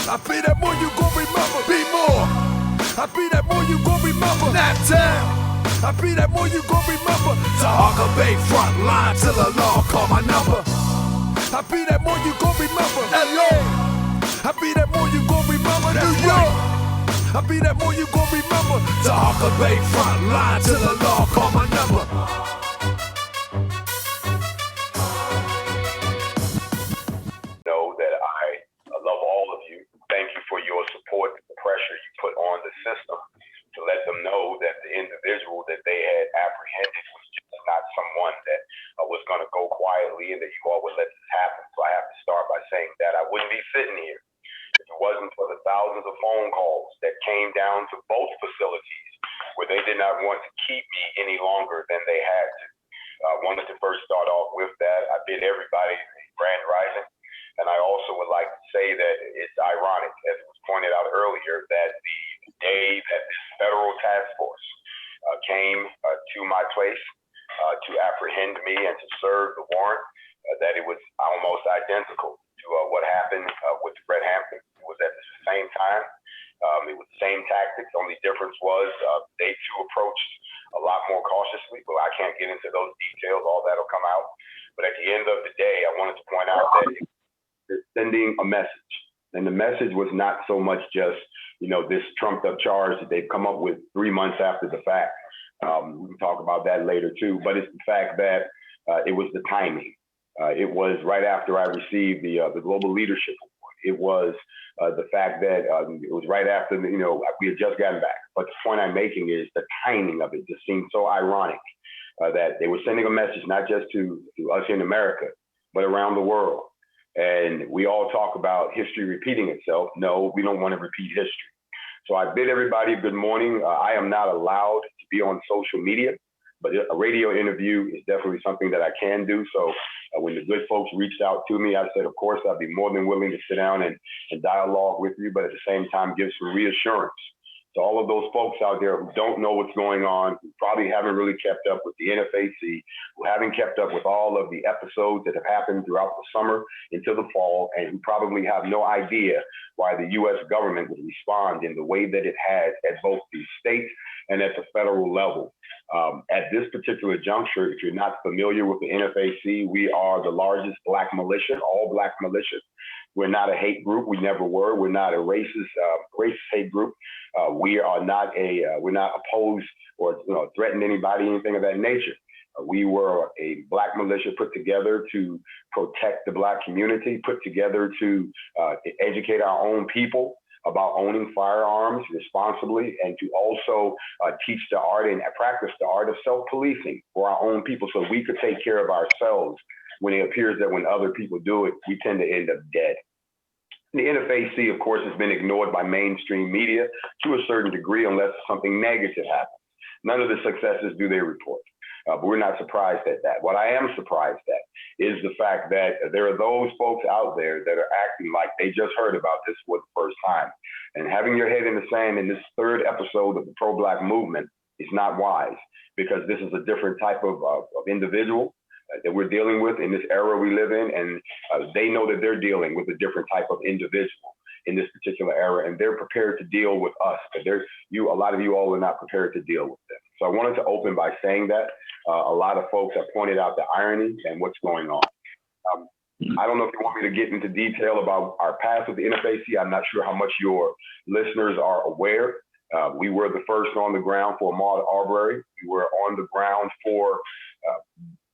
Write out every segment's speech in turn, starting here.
I be that more you gon' remember. Be more. I be that more you gon' remember. Nap town. I be that more you gon' remember. Taharkabey front line till the law call my number. I be that more you gon' remember. LA. I be that more you gon' remember. New York. I be that more you gon' remember. Taharkabey front line till the law call my number. Know that I love all of you. Thank you for your support, the pressure you put on the system to let them know that the individual that they had apprehended was just not someone that was going to go quietly and that you all would let this happen. So I have to start by saying that I wouldn't be sitting here if it wasn't for the thousands of phone calls that came down to both facilities where they did not want to keep me any longer than they had to. I wanted to first start off with that. I bid everybody a grand rising. And I also would like to say that it's ironic, as it was pointed out earlier, that the day that this federal task force came to my place to apprehend me and to serve the warrant, that it was almost identical to what happened with Fred Hampton. It was at the same time. It was the same tactics. The only difference was they too approached a lot more cautiously. But I can't get into those details. All that'll come out. But at the end of the day, I wanted to point out that they're sending a message. And the message was not so much just, this trumped up charge that they've come up with 3 months after the fact. We can talk about that later too, but it's the fact that it was the timing. It was right after I received the Global Leadership Award. It was the fact that it was right after, we had just gotten back. But the point I'm making is the timing of it just seemed so ironic that they were sending a message, not just to us in America, but around the world. And we all talk about history repeating itself. No, we don't want to repeat history. So I bid everybody good morning. I am not allowed to be on social media, but a radio interview is definitely something that I can do. So when the good folks reached out to me, I said, of course, I'd be more than willing to sit down and dialogue with you, but at the same time, give some reassurance to all of those folks out there who don't know what's going on, who probably haven't really kept up with the NFAC, who haven't kept up with all of the episodes that have happened throughout the summer into the fall, and who probably have no idea why the U.S. government would respond in the way that it has at both the state and at the federal level. At this particular juncture, if you're not familiar with the NFAC, we are the largest Black militia, all Black militia. We're not a hate group. We never were. We're not a racist hate group. We are not we're not opposed or threaten anybody, anything of that nature. We were a Black militia put together to protect the Black community, put together to educate our own people about owning firearms responsibly, and to also teach the art and practice the art of self-policing for our own people so we could take care of ourselves when it appears that when other people do it, we tend to end up dead. The NFAC, of course, has been ignored by mainstream media to a certain degree unless something negative happens. None of the successes do they report. But we're not surprised at that. What I am surprised at is the fact that there are those folks out there that are acting like they just heard about this for the first time. And having your head in the sand in this third episode of the pro-Black movement is not wise, because this is a different type of individual that we're dealing with in this era we live in, and they know that they're dealing with a different type of individual in this particular era, and they're prepared to deal with us, but a lot of you all are not prepared to deal with them. So I wanted to open by saying that a lot of folks have pointed out the irony and what's going on. I don't know if you want me to get into detail about our past with the NFAC. I'm not sure how much your listeners are aware. We were the first on the ground for Ahmaud Arbery. We were on the ground for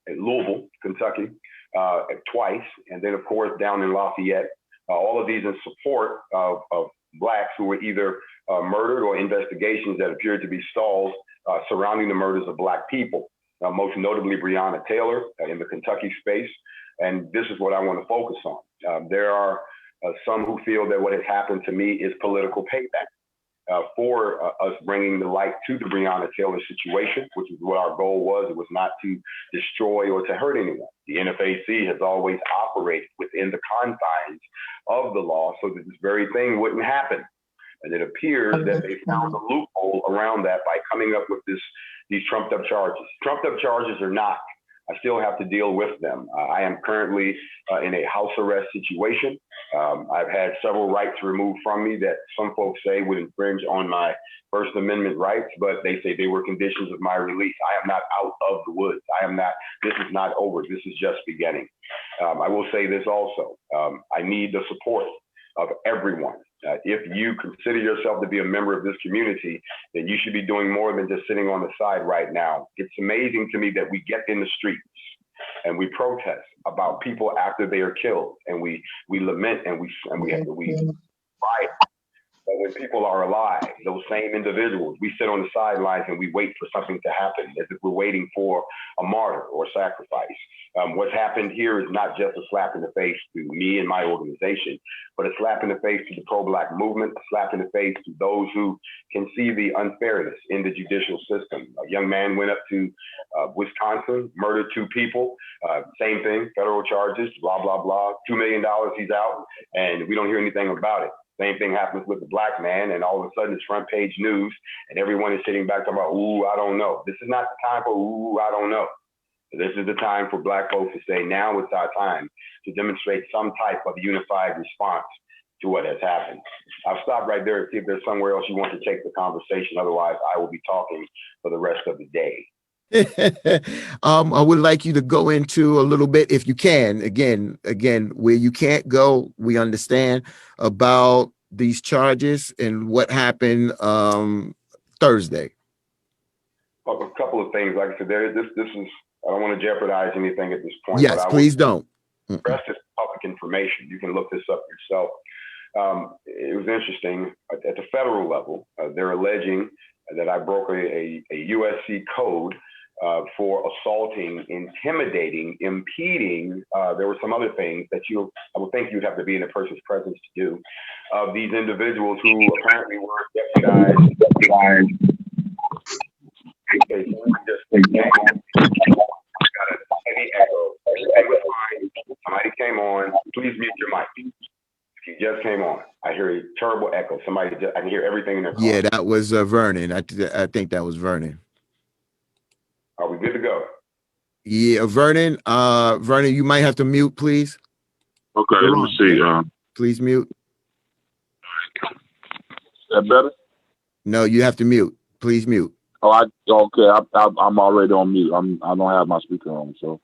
Louisville, Kentucky, twice, and then of course down in Lafayette. All of these in support of Blacks who were either murdered or investigations that appeared to be stalled surrounding the murders of Black people, most notably Breonna Taylor in the Kentucky space. And this is what I want to focus on. There are some who feel that what has happened to me is political payback for us bringing the light to the Breonna Taylor situation, which is what our goal was. It was not to destroy or to hurt anyone. The NFAC has always operated within the confines of the law so that this very thing wouldn't happen. And it appears that they found a loophole around that by coming up with these trumped up charges. Trumped up charges or not, I still have to deal with them. I am currently in a house arrest situation. I've had several rights removed from me that some folks say would infringe on my First Amendment rights, but they say they were conditions of my release. I am not out of the woods. This is not over. This is just beginning. I will say this also. I need the support of everyone. If you consider yourself to be a member of this community, then you should be doing more than just sitting on the side right now. It's amazing to me that we get in the streets and we protest about people after they are killed, and we lament and we fight. But when people are alive, those same individuals, we sit on the sidelines and we wait for something to happen, as if we're waiting for a martyr or sacrifice. What's happened here is not just a slap in the face to me and my organization, but a slap in the face to the pro-Black movement, a slap in the face to those who can see the unfairness in the judicial system. A young man went up to Wisconsin, murdered 2 people, same thing, federal charges, blah, blah, blah, $2 million, he's out, and we don't hear anything about it. Same thing happens with the Black man, and all of a sudden it's front page news, and everyone is sitting back talking about, ooh, I don't know. This is not the time for, ooh, I don't know. This is the time for Black folks to say, now it's our time to demonstrate some type of unified response to what has happened. I'll stop right there and see if there's somewhere else you want to take the conversation. Otherwise, I will be talking for the rest of the day. I would like you to go into a little bit, if you can, again, where you can't go, we understand, about these charges and what happened Thursday. A couple of things. Like I said, this is, I don't want to jeopardize anything at this point. Yes, but please don't. The rest is public information. You can look this up yourself. It was interesting. At the federal level, they're alleging that I broke a USC code for assaulting, intimidating, impeding. There were some other things that I would think you'd have to be in a person's presence to do. These individuals who apparently were deputized. Okay, so just got a heavy echo. Everything was fine. Somebody came on. Please mute your mic. If you just came on, I hear a terrible echo. I can hear everything in their car. Yeah, that was Vernon. I think that was Vernon. Are we good to go? Yeah, Vernon. Vernon, you might have to mute, please. Okay, let me see. Please mute. Is that better? No, you have to mute. Please mute. Okay. I'm already on mute. I don't have my speaker on, so.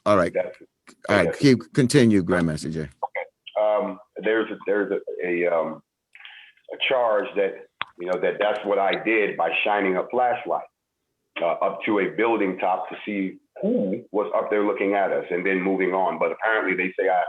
All right. All right. Continue, Grandmaster Jay. Okay. There's a charge that that's what I did by shining a flashlight up to a building top to see who was up there looking at us, and then moving on. But apparently they say I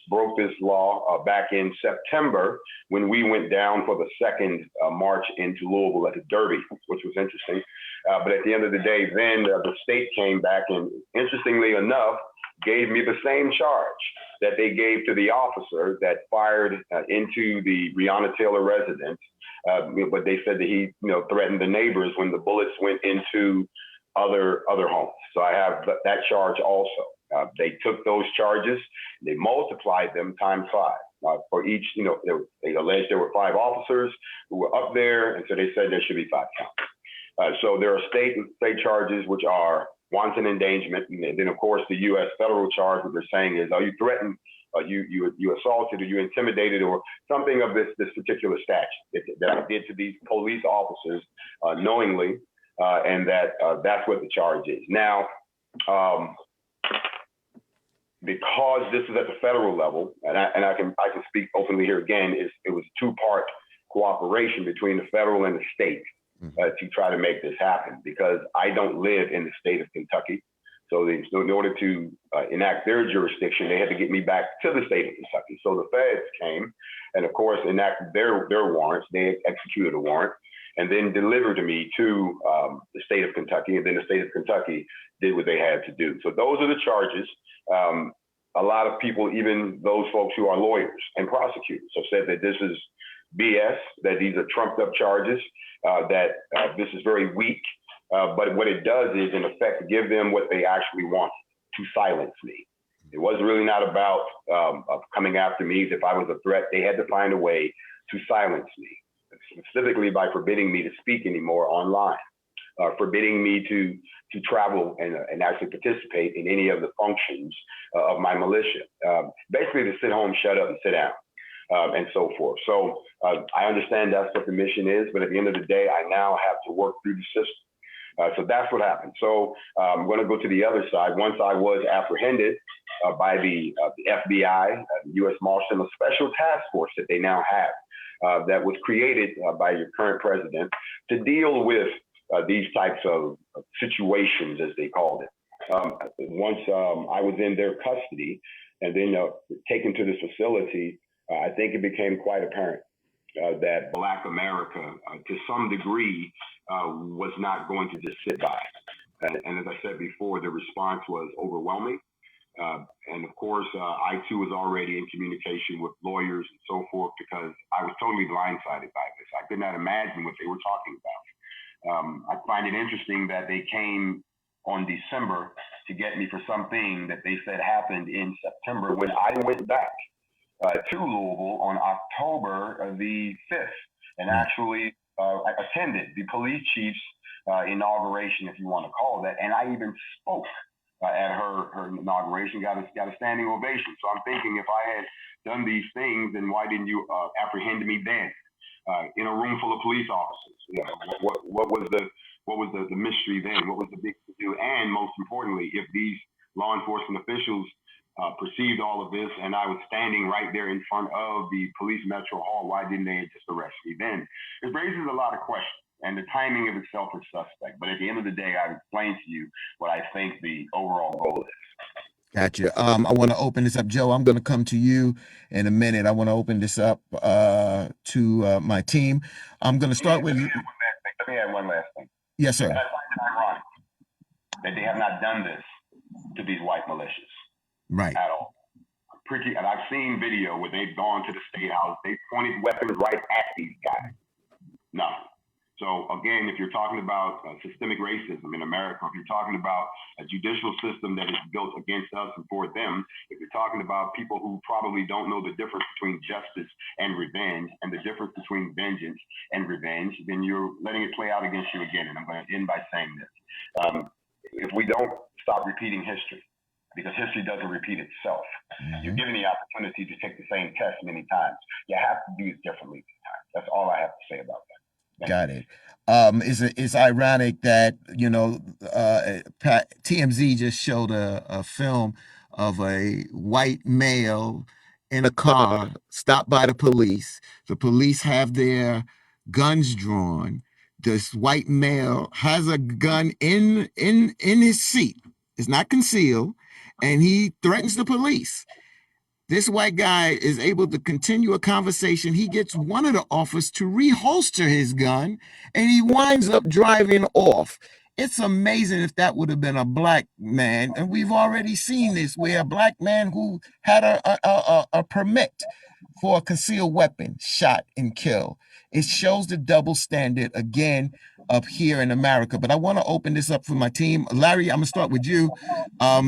broke this law back in September when we went down for the second march into Louisville at the Derby, which was interesting. But at the end of the day, then the state came back and, interestingly enough, gave me the same charge that they gave to the officer that fired into the Breonna Taylor residence. But they said that he, threatened the neighbors when the bullets went into other homes. So I have that charge also. They took those charges, they multiplied them times 5. For each, they alleged there were 5 officers who were up there, and so they said there should be 5 counts. So there are state charges, which are wanton endangerment, and then of course the U.S. federal charge. What they're saying is, you threatened, you assaulted, or you intimidated, or something of this particular statute that I did to these police officers knowingly, and that's what the charge is. Now, because this is at the federal level, and I can speak openly here again, it was 2-part cooperation between the federal and the state to try to make this happen, because I don't live in the state of Kentucky. So in order to enact their jurisdiction, they had to get me back to the state of Kentucky. So the feds came and, of course, enacted their warrants. They executed a warrant and then delivered me to the state of Kentucky. And then the state of Kentucky did what they had to do. So those are the charges. A lot of people, even those folks who are lawyers and prosecutors, have said that this is BS, that these are trumped up charges, that this is very weak. But what it does is, in effect, give them what they actually want, to silence me. It was really not about coming after me. If I was a threat, they had to find a way to silence me, specifically by forbidding me to speak anymore online. forbidding me to travel and actually participate in any of the functions of my militia. Basically, to sit home, shut up, and sit down. And so forth. So I understand that's what the mission is, but at the end of the day, I now have to work through the system. So that's what happened. So I'm going to go to the other side. Once I was apprehended by the FBI, the U.S. Marshal, a special task force that they now have that was created by your current president to deal with these types of situations, as they called it. Once I was in their custody and then taken to this facility, I think it became quite apparent that Black America, to some degree, was not going to just sit by. And as I said before, the response was overwhelming. And of course, I too was already in communication with lawyers and so forth because I was totally blindsided by this. I could not imagine what they were talking about. I find it interesting that they came on December to get me for something that they said happened in September when I went back to Louisville on October the 5th and actually I attended the police chief's inauguration, if you want to call it that, and I even spoke at her inauguration, got a standing ovation. So I'm thinking, if I had done these things, then why didn't you apprehend me then in a room full of police officers? You know, what was the mystery then? What was the big to do? And most importantly, if these law enforcement officials perceived all of this and I was standing right there in front of the police metro hall, why didn't they just arrest me then? It raises a lot of questions. And the timing of itself is suspect. But at the end of the day, I've explained to you what I think the overall goal is. Gotcha. I want to open this up, Joe. I'm going to come to you in a minute. I want to open this up to my team. I'm going to start with. Let me add one last thing. Yes, sir. I find it ironic that they have not done this to these white militias. Right. At all. And I've seen video where they've gone to the state house, they pointed weapons right at these guys. Nothing. So again, if you're talking about systemic racism in America, if you're talking about a judicial system that is built against us and for them, if you're talking about people who probably don't know the difference between justice and revenge and the difference between vengeance and revenge, then you're letting it play out against you again. And I'm going to end by saying this. If we don't stop repeating history, because history doesn't repeat itself, you're given the opportunity to take the same test many times. You have to do it differently this time. That's all I have to say about that. Got it. It's ironic that, TMZ just showed a film of a white male in a car stopped by the police. The police have their guns drawn. This white male has a gun in his seat. It's not concealed, and he threatens the police. This white guy is able to continue a conversation. He gets one of the officers to reholster his gun, and he winds up driving off. It's amazing if that would have been a black man. And we've already seen this, where a black man who had a permit for a concealed weapon shot and killed. It shows the double standard again up here in America. But I want to open this up for my team. Larry, I'm going to start with you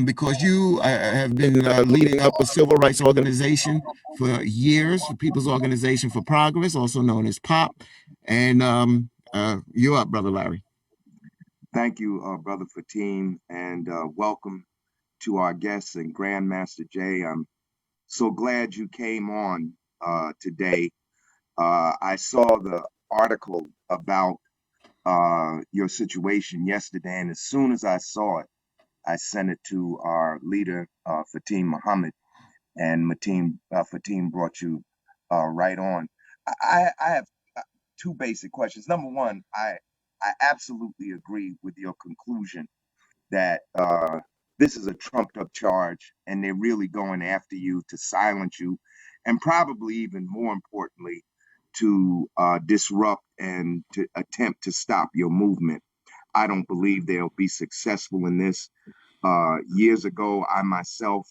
because you have been leading up a civil rights organization for years, the People's Organization for Progress, also known as POP. And you're up, Brother Larry. Thank you, Brother Fatim, and welcome to our guests and Grandmaster Jay. I'm so glad you came on today. I saw the article about your situation yesterday, and as soon as I saw it, I sent it to our leader, Fatim Muhammad, and Fatim brought you right on. I have two basic questions. Number one, I absolutely agree with your conclusion that this is a trumped up charge and they're really going after you to silence you, and probably even more importantly, to disrupt and to attempt to stop your movement. I don't believe they'll be successful in this. Years ago, I myself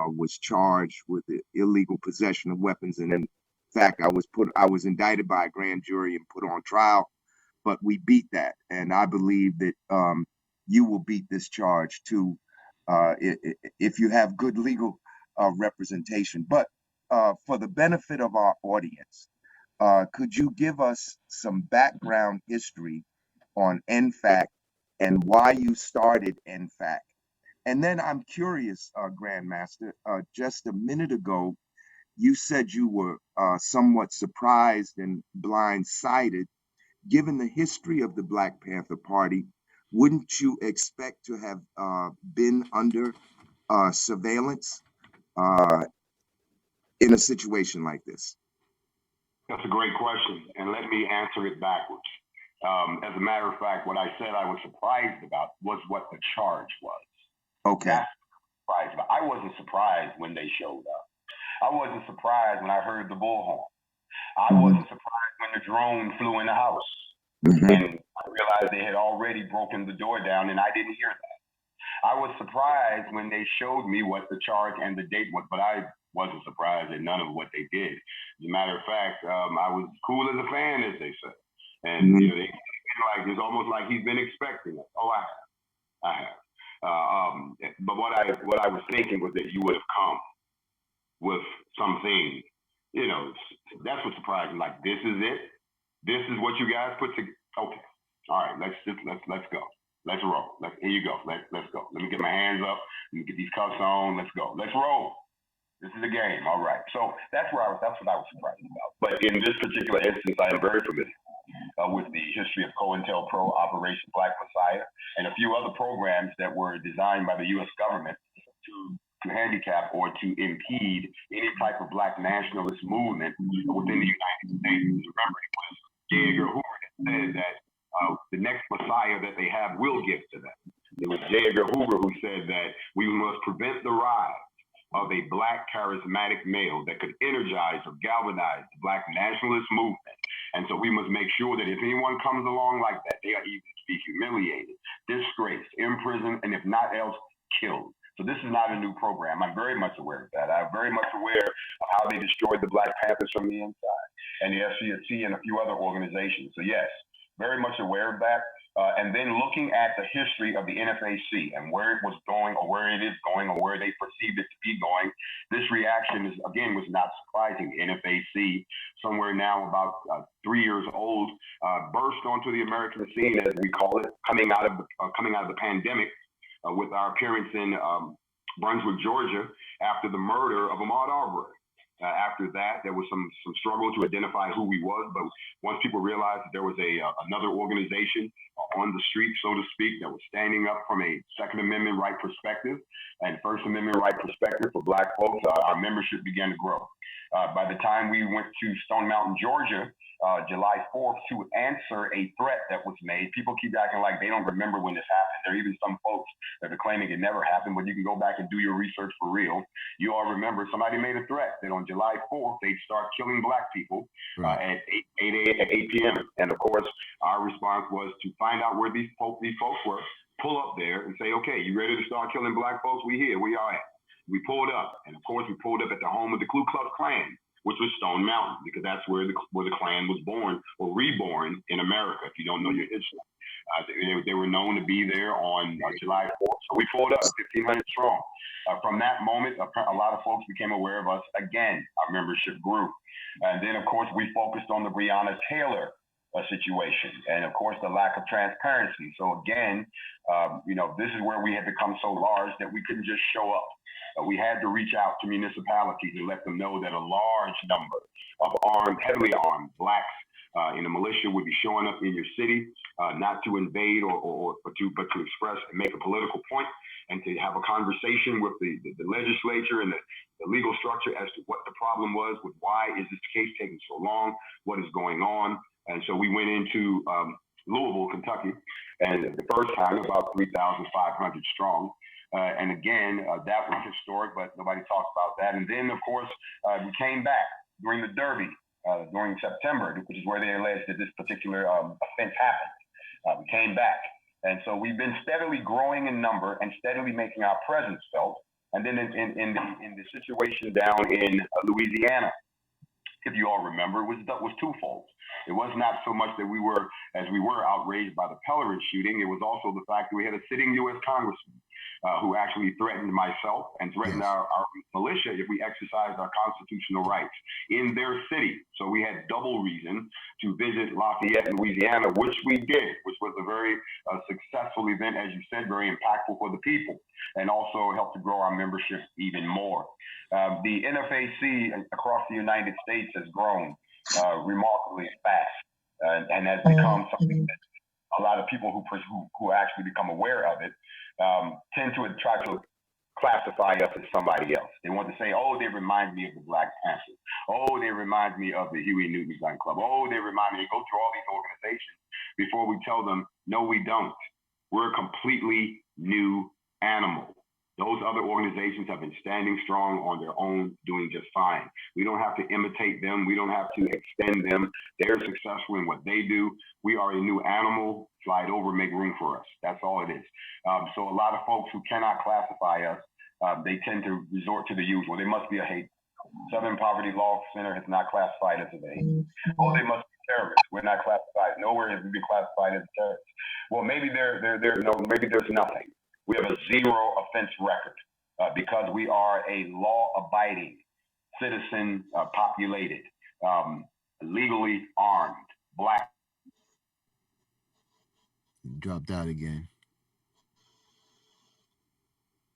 was charged with the illegal possession of weapons, and in fact, I was indicted by a grand jury and put on trial. But we beat that, and I believe that you will beat this charge too if you have good legal representation. But for the benefit of our audience, could you give us some background history on NFAC and why you started NFAC. And then I'm curious, Grandmaster, just a minute ago, you said you were somewhat surprised and blindsided. Given the history of the Black Panther Party, wouldn't you expect to have been under surveillance in a situation like this? That's a great question, and let me answer it backwards. As a matter of fact, what I said I was surprised about was what the charge was. Okay. That's surprised about. I wasn't surprised when they showed up. I wasn't surprised when I heard the bullhorn. I wasn't surprised when the drone flew in the house. And I realized they had already broken the door down, and I didn't hear that. I was surprised when they showed me what the charge and the date was, but I wasn't surprised at none of what they did. As a matter of fact, I was cool as a fan, as they say. And you know, it's almost like he's been expecting it. Oh, I have. But what I was thinking was that you would have come with something. You know, that's what surprised me. Like, this is it. This is what you guys put together. Okay, all right. Let's go. Let's roll. Here you go. Let's go. Let me get my hands up. Let me get these cuffs on. Let's go. Let's roll. This is a game. All right. So that's what I was surprised about. But in this particular instance, I am very familiar with the history of COINTELPRO, Operation Black Messiah, and a few other programs that were designed by the U.S. government to handicap or to impede any type of Black nationalist movement within the United States. Remember, it was J. Edgar Hoover that said that the next Messiah that they have will give to them. It was J. Edgar Hoover who said that we must prevent the rise of a Black charismatic male that could energize or galvanize the Black nationalist movement. And so we must make sure that if anyone comes along like that, they are either to be humiliated, disgraced, imprisoned, and if not else, killed. So this is not a new program. I'm very much aware of that. I'm very much aware of how they destroyed the Black Panthers from the inside, and the FCSC and a few other organizations. So yes, very much aware of that. And then looking at the history of the NFAC and where it was going, or where it is going, or where they perceived it to be going, this reaction was not surprising. The NFAC, somewhere now about 3 years old, burst onto the American scene, as we call it, coming out of the pandemic, with our appearance in Brunswick, Georgia, after the murder of Ahmaud Arbery. After that, there was some struggle to identify who we was, but once people realized that there was another organization on the street, so to speak, that was standing up from a Second Amendment right perspective and First Amendment right perspective for Black folks, our membership began to grow. By the time we went to Stone Mountain, Georgia, July 4th, to answer a threat that was made, people keep acting like they don't remember when this happened. There are even some folks that are claiming it never happened, but you can go back and do your research for real. You all remember somebody made a threat that on July 4th, they'd start killing Black people at 8 p.m. And of course, our response was to find out where these folks were, pull up there and say, okay, you ready to start killing Black folks? We here, where y'all at? We pulled up, and of course, we pulled up at the home of the Ku Klux Klan, which was Stone Mountain, because that's where the Klan was born or reborn in America, if you don't know your history. They were known to be there on July 4th. So we pulled up 1,500 strong. From that moment, a lot of folks became aware of us. Again, our membership grew. And then, of course, we focused on the Breonna Taylor situation, and of course, the lack of transparency. So again, this is where we had become so large that we couldn't just show up. We had to reach out to municipalities and let them know that a large number of heavily armed Blacks in the militia would be showing up in your city, not to invade but to express and make a political point, and to have a conversation with the legislature and the legal structure as to what the problem was, with why is this case taking so long, what is going on. And so we went into Louisville, Kentucky, and the first time about 3,500 strong. And again, that was historic, but nobody talks about that. And then, of course, we came back during the Derby during September, which is where they alleged that this particular offense happened. We came back. And so we've been steadily growing in number and steadily making our presence felt. And then in the situation down in Louisiana, if you all remember, was twofold. It was not so much that we were outraged by the Pellerin shooting. It was also the fact that we had a sitting U.S. congressman who actually threatened myself and threatened our militia if we exercised our constitutional rights in their city. So we had double reason to visit Lafayette, Louisiana, which we did, which was a very successful event, as you said, very impactful for the people, and also helped to grow our membership even more. The NFAC across the United States has grown remarkably fast, and has become something that a lot of people who actually become aware of it tend to try to classify us as somebody else. They want to say, oh, they remind me of the Black Panthers. Oh, they remind me of the Huey Newton's Gun Club. Oh, they remind me. They go through all these organizations before we tell them, no, we don't. We're a completely new animal. Those other organizations have been standing strong on their own, doing just fine. We don't have to imitate them. We don't have to extend them. They're successful in what they do. We are a new animal. Slide over, make room for us. That's all it is. So a lot of folks who cannot classify us, they tend to resort to the usual. They must be a hate. Southern Poverty Law Center has not classified us as a hate. Oh, they must be terrorists. We're not classified. Nowhere have we been classified as terrorists. Well, maybe maybe there's nothing. We have a zero offense record because we are a law-abiding, citizen populated, legally armed, Black. Dropped out again.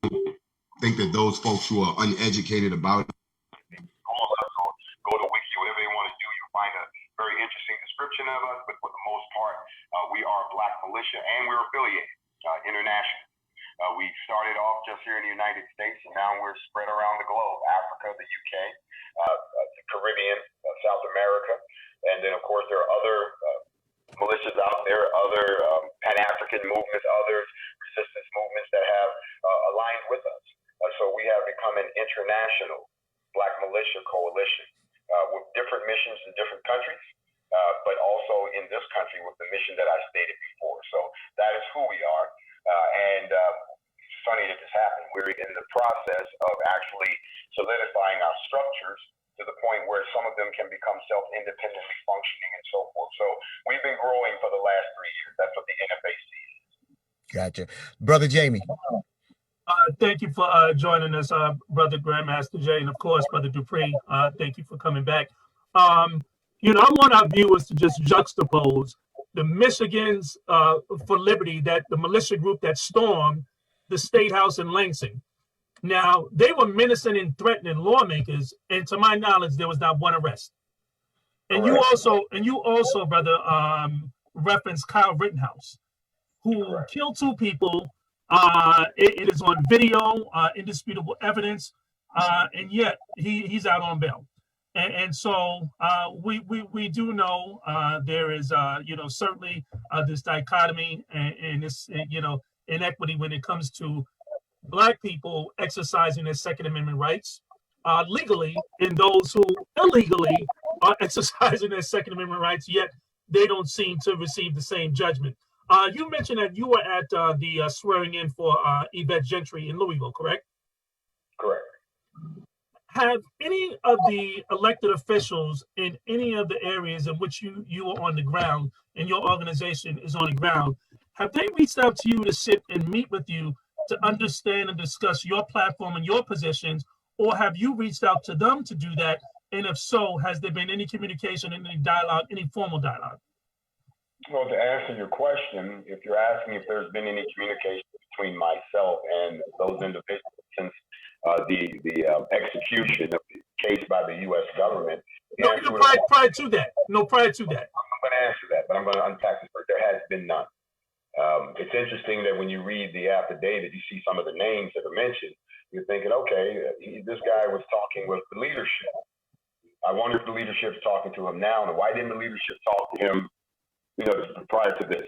I think that those folks who are uneducated about it, go to Wiki, whatever they want to do, you'll find a very interesting description of us, but for the most part, we are Black militia, and we're affiliated internationally. We started off just here in the United States, and now we're spread around the globe, Africa, the UK, the Caribbean, South America, and then, of course, there are other militias out there, other Pan-African movements, other resistance movements that have aligned with us. So we have become an international Black militia coalition with different missions in different countries, but also in this country with the mission that I stated before. So that is who we are. And it's funny that this happened. We're in the process of actually solidifying our structures to the point where some of them can become self-independently functioning and so forth. So we've been growing for the last 3 years. That's what the NFAC is. Gotcha. Brother Jamie. Thank you for joining us, Brother Grandmaster Jay, and of course, Brother Dupree. Thank you for coming back. I want our viewers to just juxtapose the Michigans for Liberty, that the militia group that stormed the State House in Lansing. Now, they were menacing and threatening lawmakers, and to my knowledge, there was not one arrest. And you also, brother, referenced Kyle Rittenhouse, who killed 2 people. It is on video, indisputable evidence, and yet he's out on bail. And so we do know there is certainly this dichotomy and this inequity when it comes to Black people exercising their Second Amendment rights legally, and those who illegally are exercising their Second Amendment rights, yet they don't seem to receive the same judgment. You mentioned that you were at the swearing in for Yvette Gentry in Louisville, correct? Correct. Have any of the elected officials in any of the areas in which you are on the ground and your organization is on the ground, have they reached out to you to sit and meet with you to understand and discuss your platform and your positions, or have you reached out to them to do that? And if so, has there been any communication, any dialogue, any formal dialogue? Well, to answer your question, if you're asking if there's been any communication between myself and those individuals since the execution of the case by the U.S. government. Prior to that. I'm going to answer that, but I'm going to unpack this first. There has been none. It's interesting that when you read the affidavit, you see some of the names that are mentioned. You're thinking, okay, this guy was talking with the leadership. I wonder if the leadership's talking to him now, and why didn't the leadership talk to him, prior to this?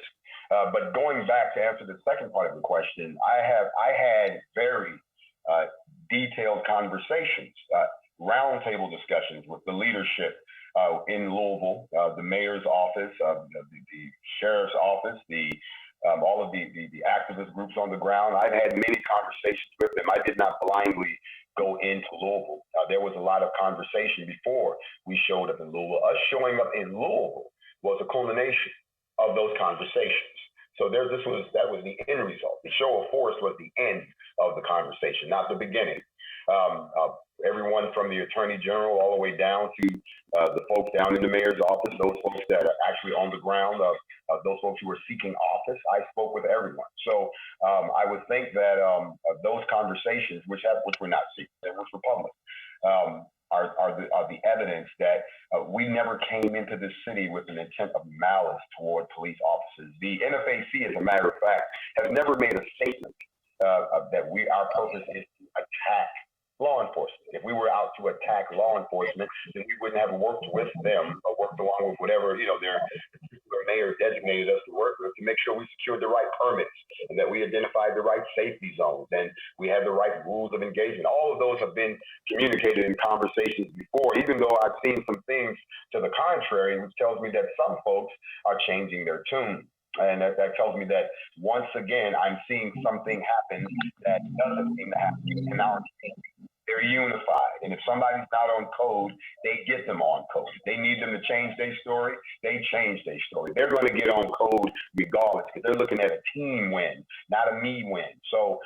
But going back to answer the second part of the question, I had very detailed conversations, roundtable discussions with the leadership in Louisville, the mayor's office, the sheriff's office, all of the activist groups on the ground. I've had many conversations with them. I did not blindly go into Louisville. There was a lot of conversation before we showed up in Louisville. Us showing up in Louisville was a culmination of those conversations. So that was the end result. The show of force was the end of the conversation, not the beginning. Everyone from the attorney general all the way down to the folks down in the mayor's office, those folks that are actually on the ground, those folks who were seeking office. I spoke with everyone. So I would think that those conversations, which were not secret, which were public, are the evidence that we never came into this city with an intent of malice toward police officers. The NFAC, as a matter of fact, has never made a statement that our purpose is to attack law enforcement. If we were out to attack law enforcement, then we wouldn't have worked with them or worked along with whatever, their particular mayor designated us to work with, to make sure we secured the right permits and that we identified the right safety zones and we had the right rules of engagement. All of those have been communicated in conversations before, even though I've seen some things to the contrary, which tells me that some folks are changing their tune. And that tells me that once again, I'm seeing something happen that doesn't seem to happen in our community. They're unified. And if somebody's not on code, they get them on code. They need them to change their story, they change their story. They're going to get on code regardless, because they're looking at a team win, not a me win. So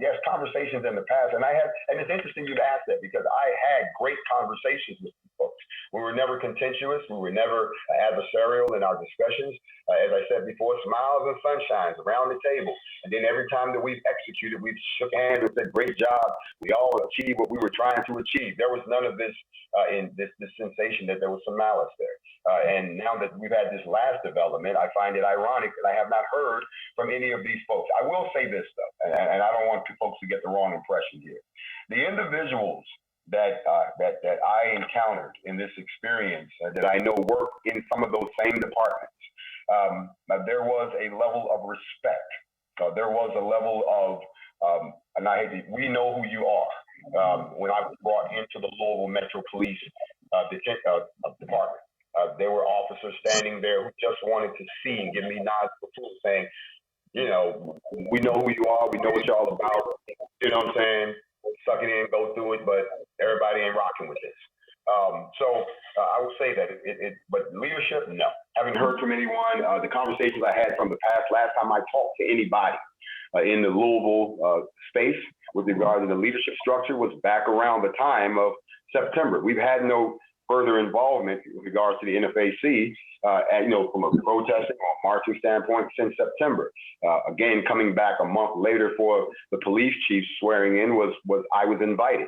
yes, conversations in the past, and it's interesting you asked that, because I had great conversations with folks. We were never contentious. We were never adversarial in our discussions. As I said before, smiles and sunshines around the table. And then every time that we've executed, we've shook hands and said, great job. We all achieved what we were trying to achieve. There was none of this in this sensation that there was some malice there. And now that we've had this last development, I find it ironic that I have not heard from any of these folks. I will say this, though, and I don't want folks to get the wrong impression here. The individuals that I encountered in this experience that I know work in some of those same departments, there was a level of respect. There was a level of, we know who you are. When I was brought into the Louisville Metro Police Department, there were officers standing there who just wanted to see and give me nods of approval, saying, we know who you are, we know what y'all about. You know what I'm saying? Suck it in, go through it, but everybody ain't rocking with this. So I would say that but leadership, no. Haven't heard from anyone. The conversations I had from the past, last time I talked to anybody in the Louisville space with regard to the leadership structure was back around the time of September. We've had no further involvement with regards to the NFAC, from a protesting or marching standpoint since September. Again, coming back a month later for the police chief swearing in was I was invited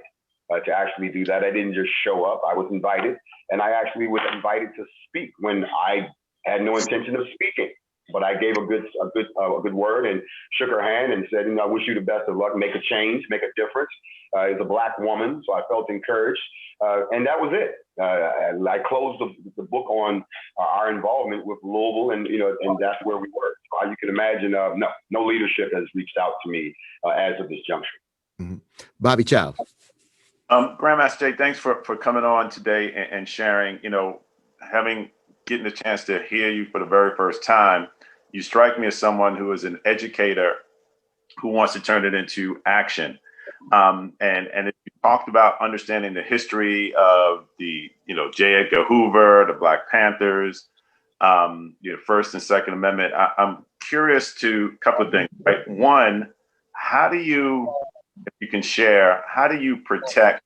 to actually do that. I didn't just show up. I was invited, and I actually was invited to speak when I had no intention of speaking. But I gave a good word and shook her hand and said, I wish you the best of luck, make a change, make a difference. As a Black woman, so I felt encouraged. And that was it. I closed the book on our involvement with Louisville, and that's where we were. So you can imagine, no leadership has reached out to me as of this juncture. Mm-hmm. Bobby Child. Grandmaster Jay, thanks for coming on today and sharing, getting the chance to hear you for the very first time. You strike me as someone who is an educator who wants to turn it into action. And you talked about understanding the history of the, J. Edgar Hoover, the Black Panthers, First and Second Amendment. I'm curious to a couple of things, right? One, how do you, if you can share, how do you protect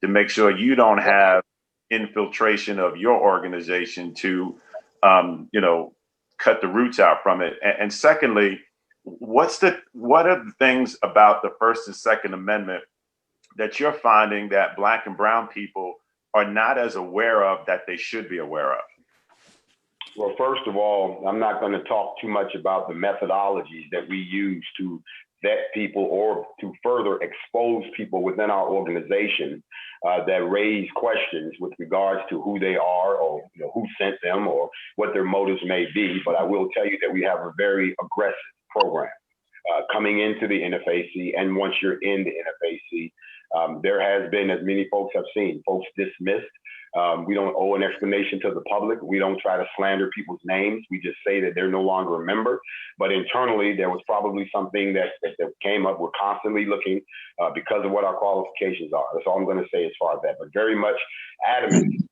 to make sure you don't have infiltration of your organization to, cut the roots out from it? And secondly, what are the things about the First and Second Amendment that you're finding that Black and brown people are not as aware of that they should be aware of? Well, first of all, I'm not going to talk too much about the methodologies that we use to vet people or to further expose people within our organization that raise questions with regards to who they are or who sent them or what their motives may be. But I will tell you that we have a very aggressive program coming into the NFAC. And once you're in the NFAC, there has been, as many folks have seen, folks dismissed. We don't owe an explanation to the public. We don't try to slander people's names. We just say that they're no longer a member. But internally, there was probably something that came up. We're constantly looking because of what our qualifications are. That's all I'm going to say as far as that. But very much adamant.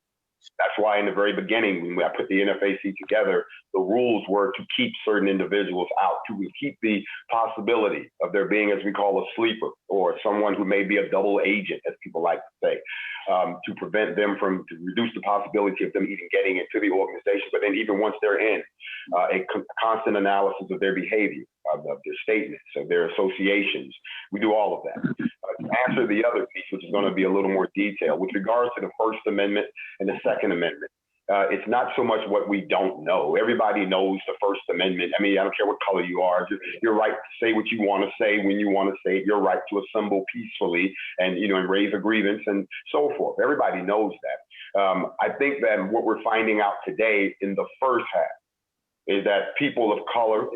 That's why in the very beginning, when I put the NFAC together, the rules were to keep certain individuals out, to keep the possibility of there being, as we call, a sleeper or someone who may be a double agent, as people like to say, to prevent them to reduce the possibility of them even getting into the organization. But then even once they're in, a constant analysis of their behavior, of their statements, of their associations. We do all of that. To answer the other piece, which is going to be a little more detailed, with regards to the First Amendment and the Second Amendment, it's not so much what we don't know. Everybody knows the First Amendment. I mean, I don't care what color you are. You're right to say what you want to say when you want to say it. You're right to assemble peacefully and, and raise a grievance and so forth. Everybody knows that. I think that what we're finding out today in the first half is that people of color,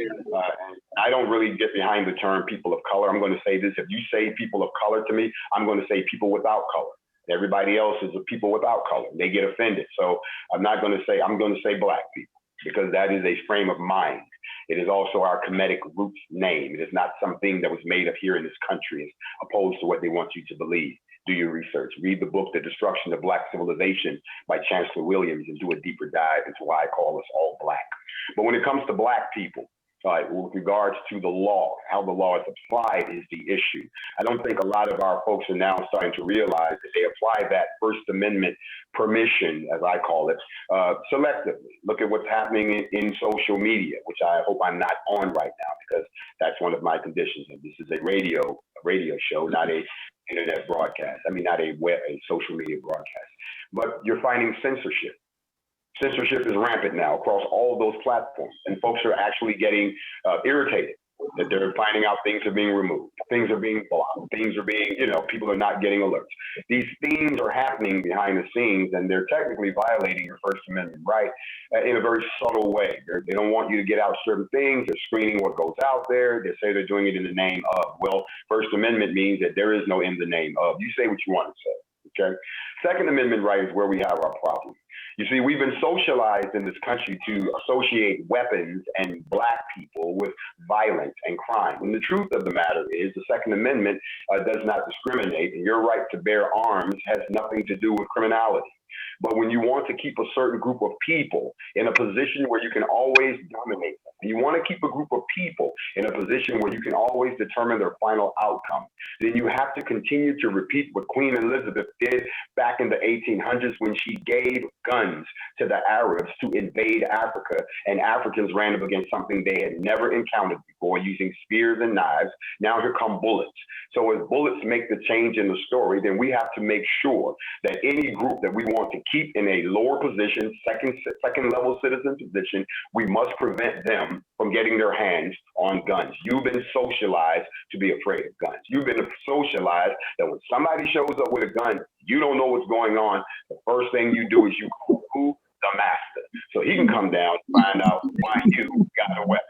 I don't really get behind the term people of color. I'm going to say this. If you say people of color to me, I'm going to say people without color. Everybody else is a people without color. They get offended. So I'm going to say black people, because that is a frame of mind. It is also our Kemetic roots name. It is not something that was made up here in this country, as opposed to what they want you to believe. Do your research. Read the book, The Destruction of Black Civilization by Chancellor Williams, and do a deeper dive into why I call us all black. But when it comes to black people, with regards to the law, how the law is applied is the issue. I don't think a lot of our folks are now starting to realize that they apply that First Amendment permission, as I call it, selectively. Look at what's happening in social media, which I hope I'm not on right now, because that's one of my conditions. And this is a radio show, not a internet broadcast. I mean, not a social media broadcast. But you're finding censorship. Censorship is rampant now across all those platforms, and folks are actually getting irritated that they're finding out things are being removed, things are being blocked, things are being, people are not getting alerts. These things are happening behind the scenes, and they're technically violating your First Amendment right in a very subtle way. They don't want you to get out certain things. They're screening what goes out there. They say they're doing it in the name of. Well, First Amendment means that there is no in the name of. You say what you want to say, okay? Second Amendment right is where we have our problem. You see, we've been socialized in this country to associate weapons and black people with violence and crime. And the truth of the matter is the Second Amendment does not discriminate, and your right to bear arms has nothing to do with criminality. But when you want to keep a certain group of people in a position where you can always dominate them, and you want to keep a group of people in a position where you can always determine their final outcome, then you have to continue to repeat what Queen Elizabeth did back in the 1800s when she gave guns to the Arabs to invade Africa, and Africans ran up against something they had never encountered before, using spears and knives. Now here come bullets. So as bullets make the change in the story, then we have to make sure that any group that we want to keep in a lower position, second level citizen position, we must prevent them from getting their hands on guns. You've been socialized to be afraid of guns. You've been socialized that when somebody shows up with a gun, you don't know what's going on. The first thing you do is you call who? The master. So he can come down and find out why you got a weapon.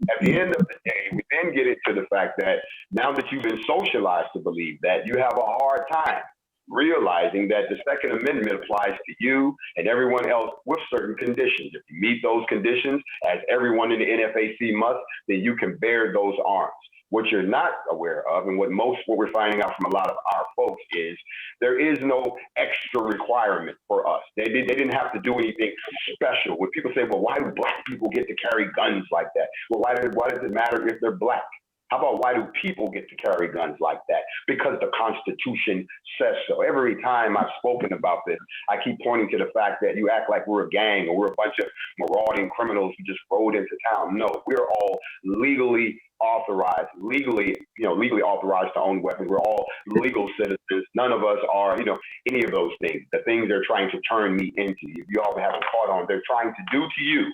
At the end of the day, we then get into the fact that now that you've been socialized to believe that, you have a hard time realizing that the Second Amendment applies to you and everyone else with certain conditions. If you meet those conditions, as everyone in the NFAC must, then you can bear those arms. What you're not aware of, and what we're finding out from a lot of our folks, is there is no extra requirement for us. They didn't have to do anything special. When people say, well, why do black people get to carry guns like that? Well, why does it matter if they're black? How about why do people get to carry guns like that? Because the Constitution says so. Every time I've spoken about this, I keep pointing to the fact that you act like we're a gang or we're a bunch of marauding criminals who just rode into town. No, we're all legally authorized to own weapons. We're all legal citizens. None of us are, any of those things. The things they're trying to turn me into. If you all haven't caught on, they're trying to do to you.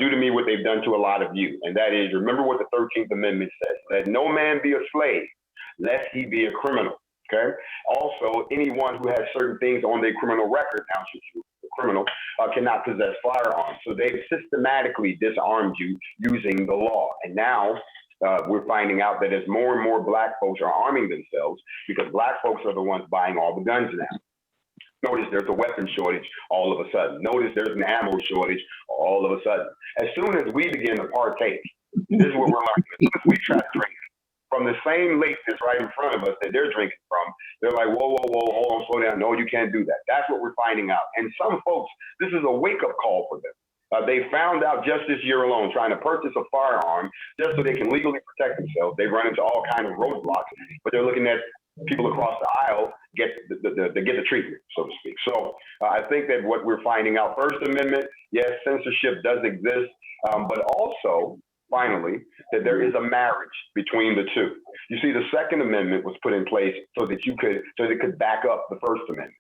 Do to me what they've done to a lot of you. And that is, remember what the 13th Amendment says, let no man be a slave, lest he be a criminal, okay? Also, anyone who has certain things on their criminal record, now since you're a criminal, cannot possess firearms. So they've systematically disarmed you using the law. And now we're finding out that as more and more black folks are arming themselves, because black folks are the ones buying all the guns now. Notice there's a weapon shortage all of a sudden. Notice there's an ammo shortage all of a sudden. As soon as we begin to partake, this is what we're learning. As soon as we try to drink from the same lake that's right in front of us that they're drinking from, they're like, whoa, hold on, slow down. No, you can't do that. That's what we're finding out. And some folks, this is a wake-up call for them. They found out just this year alone, trying to purchase a firearm just so they can legally protect themselves. They run into all kinds of roadblocks, but they're looking at people across the aisle get the treatment, so to speak. So I think that what we're finding out, First Amendment, yes, censorship does exist, but also, finally, that there is a marriage between the two. You see, the Second Amendment was put in place so that it could back up the First Amendment.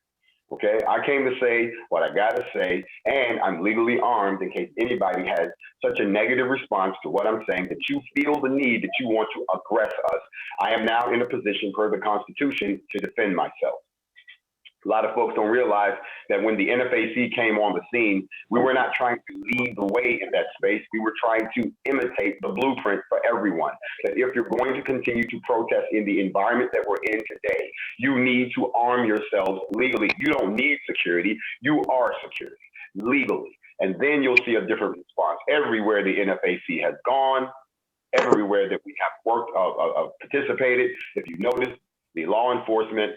Okay, I came to say what I got to say, and I'm legally armed in case anybody has such a negative response to what I'm saying that you feel the need that you want to aggress us. I am now in a position per the Constitution to defend myself. A lot of folks don't realize that when the NFAC came on the scene, we were not trying to lead the way in that space. We were trying to imitate the blueprint for everyone. That if you're going to continue to protest in the environment that we're in today, you need to arm yourselves legally. You don't need security. You are security legally. And then you'll see a different response. Everywhere the NFAC has gone, everywhere that we have worked, participated, if you notice, the law enforcement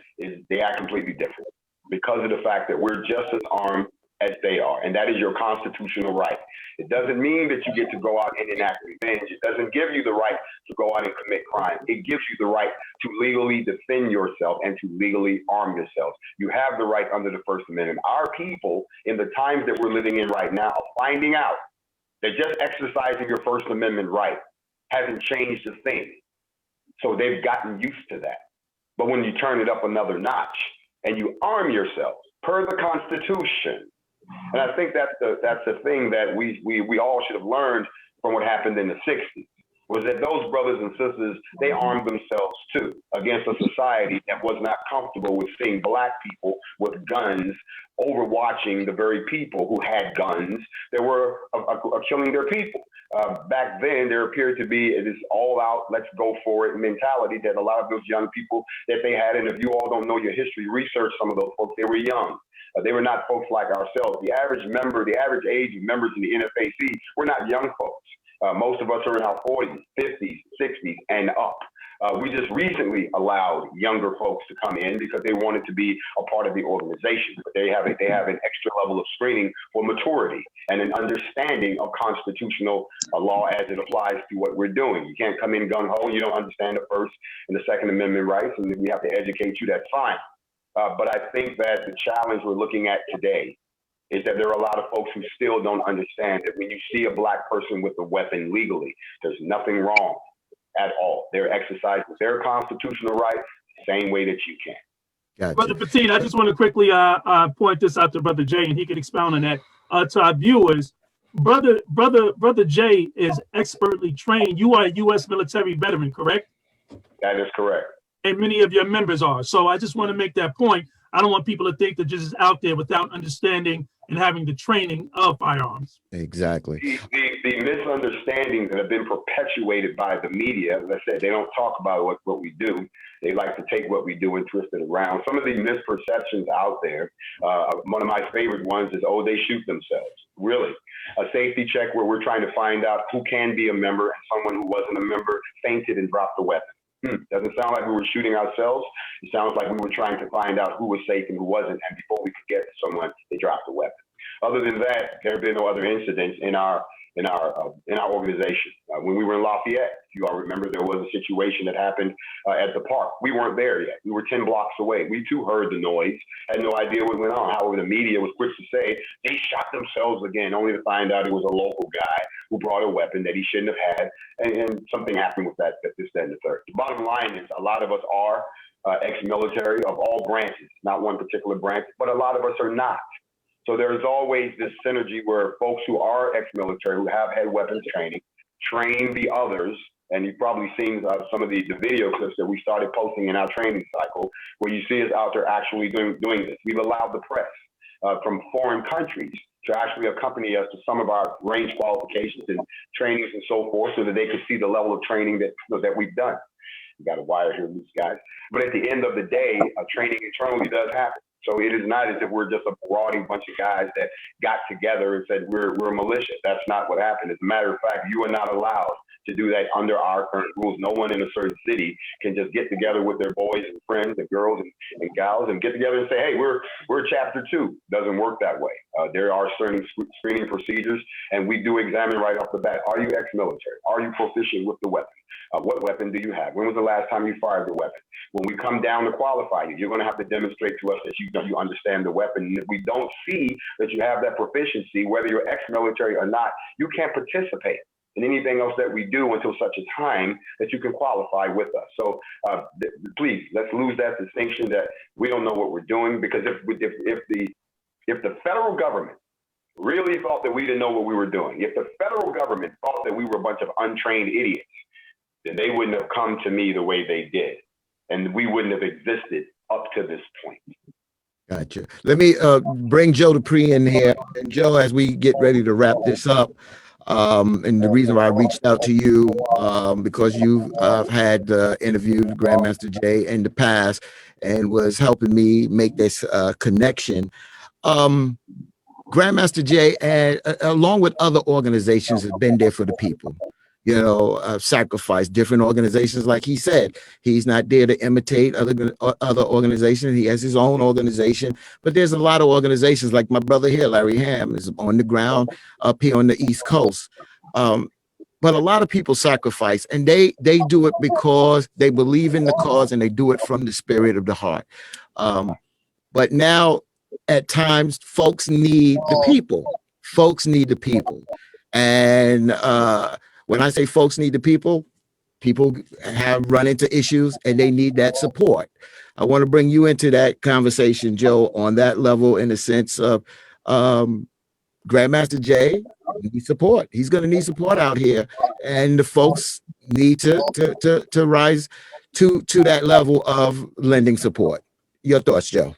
they act completely different because of the fact that we're just as armed as they are. And that is your constitutional right. It doesn't mean that you get to go out and enact revenge. It doesn't give you the right to go out and commit crime. It gives you the right to legally defend yourself and to legally arm yourselves. You have the right under the First Amendment. Our people, in the times that we're living in right now, are finding out that just exercising your First Amendment right hasn't changed a thing. So they've gotten used to that. But when you turn it up another notch and you arm yourself per the Constitution, and I think that's the thing that we all should have learned from what happened in the 60s, was that those brothers and sisters, they armed themselves too against a society that was not comfortable with seeing Black people with guns overwatching the very people who had guns that were killing their people. Back then, there appeared to be this all-out, let's go for it mentality that a lot of those young people that they had. And if you all don't know your history, research some of those folks. They were young. They were not folks like ourselves. The average age of members in the NFAC were not young folks. Most of us are in our 40s, 50s, 60s, and up. We just recently allowed younger folks to come in because they wanted to be a part of the organization. But they have an extra level of screening for maturity and an understanding of constitutional law as it applies to what we're doing. You can't come in gung-ho and you don't understand the First and the Second Amendment rights, and we have to educate you, that's fine. But I think that the challenge we're looking at today is that there are a lot of folks who still don't understand that when you see a Black person with a weapon legally, there's nothing wrong at all. They're exercising their constitutional right the same way that you can. Gotcha. Brother Petit, I just want to quickly point this out to Brother Jay, and he can expound on that to our viewers. Brother Jay is expertly trained. You are a U.S. military veteran, correct? That is correct. And many of your members are. So I just want to make that point. I don't want people to think that just out there without understanding and having the training of firearms. Exactly. The misunderstandings that have been perpetuated by the media, as I said, they don't talk about what we do. They like to take what we do and twist it around. Some of the misperceptions out there, one of my favorite ones is, oh, they shoot themselves. Really? A safety check where we're trying to find out who can be a member and someone who wasn't a member fainted and dropped the weapon. Doesn't sound like we were shooting ourselves. It sounds like we were trying to find out who was safe and who wasn't. And before we could get to someone, they dropped the weapon. Other than that, there have been no other incidents in our organization. When we were in Lafayette, if you all remember, there was a situation that happened at the park. We weren't there yet. We were 10 blocks away. We too heard the noise, had no idea what went on. However, the media was quick to say they shot themselves again, only to find out it was a local guy who brought a weapon that he shouldn't have had, and something happened with that, this, that, and the third. The bottom line is a lot of us are ex-military of all branches, not one particular branch, but a lot of us are not. So there's always this synergy where folks who are ex-military, who have had weapons training, train the others. And you've probably seen some of the video clips that we started posting in our training cycle, where you see us out there actually doing this. We've allowed the press from foreign countries to actually accompany us to some of our range qualifications and trainings and so forth, so that they could see the level of training that we've done. We got a wire here, loose guys. But at the end of the day, training internally does happen. So it is not as if we're just a marauding bunch of guys that got together and said we're a militia. That's not what happened. As a matter of fact, you are not allowed to do that under our current rules. No one in a certain city can just get together with their boys and friends and girls and gals and get together and say, hey, we're chapter 2. Doesn't work that way. There are certain screening procedures, and we do examine right off the bat. Are you ex-military? Are you proficient with the weapon? What weapon do you have? When was the last time you fired the weapon? When we come down to qualify you, you're going to have to demonstrate to us that you understand the weapon. And if we don't see that you have that proficiency, whether you're ex-military or not, you can't participate in anything else that we do until such a time that you can qualify with us. So please, let's lose that distinction that we don't know what we're doing, because if the federal government really thought that we didn't know what we were doing, if the federal government thought that we were a bunch of untrained idiots, then they wouldn't have come to me the way they did, and we wouldn't have existed up to this point. Gotcha. Let me bring Joe Dupree in here. And Joe, as we get ready to wrap this up, and the reason why I reached out to you, because you had interviewed Grandmaster Jay in the past and was helping me make this connection. Grandmaster Jay, and along with other organizations, has been there for the people. Sacrifice different organizations. Like he said, he's not there to imitate other organizations. He has his own organization, but there's a lot of organizations like my brother here, Larry Ham, is on the ground up here on the East Coast. But a lot of people sacrifice, and they do it because they believe in the cause, and they do it from the spirit of the heart. But now, at times, folks need the people. Folks need the people, and when I say folks need the people have run into issues and they need that support. I want to bring you into that conversation, Joe, on that level, in the sense of Grandmaster Jay needs support. He's going to need support out here, and the folks need to rise to that level of lending support. Your thoughts, Joe?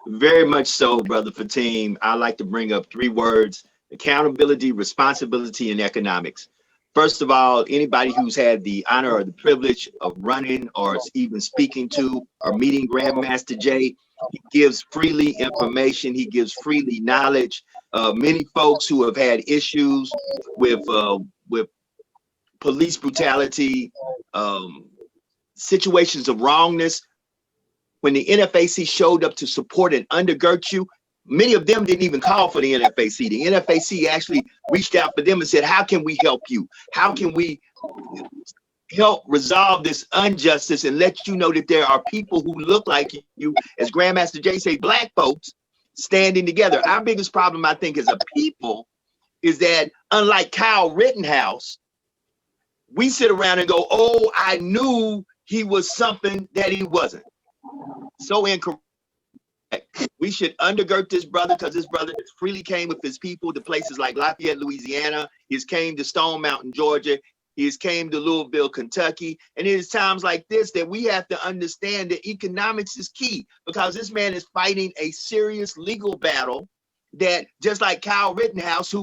Very much so, Brother Fatim. I like to bring up 3 words: accountability, responsibility, and economics. First of all, anybody who's had the honor or the privilege of running or even speaking to or meeting Grandmaster Jay, he gives freely information. He gives freely knowledge. Many folks who have had issues with police brutality, situations of wrongness, when the NFAC showed up to support and undergird you, many of them didn't even call for the NFAC. The NFAC actually reached out for them and said, how can we help you? How can we help resolve this injustice and let you know that there are people who look like you, as Grandmaster Jay say, black folks standing together. Our biggest problem, I think, as a people is that, unlike Kyle Rittenhouse, we sit around and go, oh, I knew he was something that he wasn't. So incorrect. We should undergird this brother, because this brother freely came with his people to places like Lafayette, Louisiana. He's came to Stone Mountain, Georgia. He's came to Louisville, Kentucky. And it is times like this that we have to understand that economics is key, because this man is fighting a serious legal battle that, just like Kyle Rittenhouse,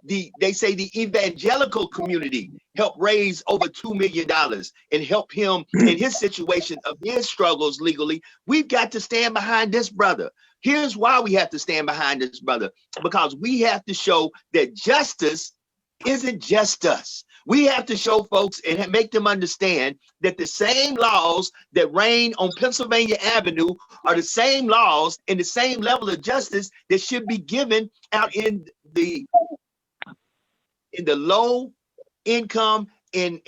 they say the evangelical community helped raise over $2 million and help him in his situation of his struggles legally. We've got to stand behind this brother. Here's why we have to stand behind this brother: because we have to show that justice isn't just us. We have to show folks and make them understand that the same laws that reign on Pennsylvania Avenue are the same laws and the same level of justice that should be given out in the low income and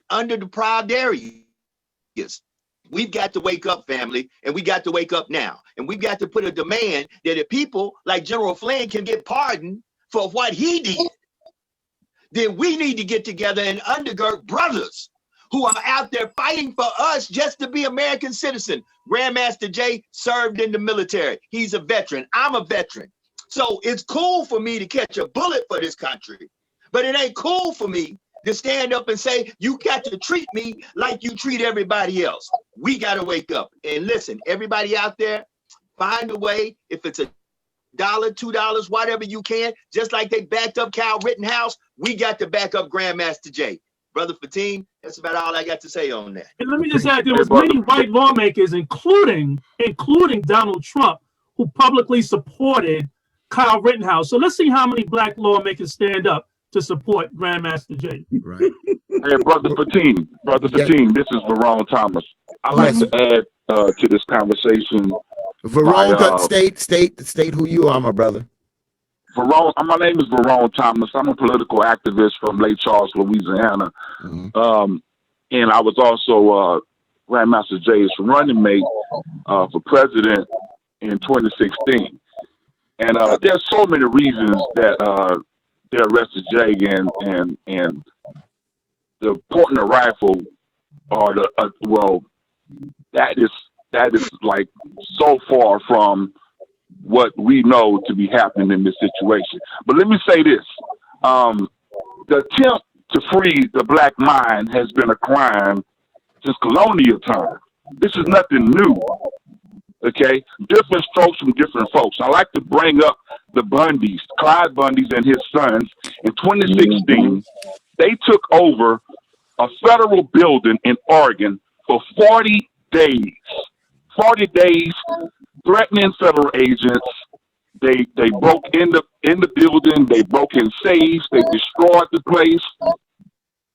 under deprived areas. We've got to wake up, family, and we got to wake up now. And we've got to put a demand that if people like General Flynn can get pardoned for what he did, then we need to get together and undergird brothers who are out there fighting for us just to be American citizen. Grandmaster Jay served in the military. He's a veteran. I'm a veteran. So it's cool for me to catch a bullet for this country, but it ain't cool for me to stand up and say, you got to treat me like you treat everybody else. We got to wake up. And listen, everybody out there, find a way. If it's $1, $2, whatever you can, just like they backed up Kyle Rittenhouse, we got to back up Grandmaster Jay. Brother Fatim, that's about all I got to say on that. And let me just add, there was many white lawmakers, including Donald Trump, who publicly supported Kyle Rittenhouse. So let's see how many black lawmakers stand up to support Grandmaster Jay. Right. Hey, Brother Fatim, this is Vernon Thomas. I'd like to add to this conversation. Vernon, state who you are, my brother. My name is Vernon Thomas. I'm a political activist from Lake Charles, Louisiana. And I was also Grandmaster Jay's running mate for president in 2016. And there's so many reasons that they arrested Jay, and the pointing a rifle, or that is like so far from what we know to be happening in this situation. But let me say this: the attempt to free the black mind has been a crime since colonial time. This is nothing new. Okay, different strokes from different folks. I like to bring up the Bundys, Clyde Bundys and his sons. In 2016, they took over a federal building in Oregon for 40 days. 40 days, threatening federal agents. They broke in the building. They broke in safes. They destroyed the place.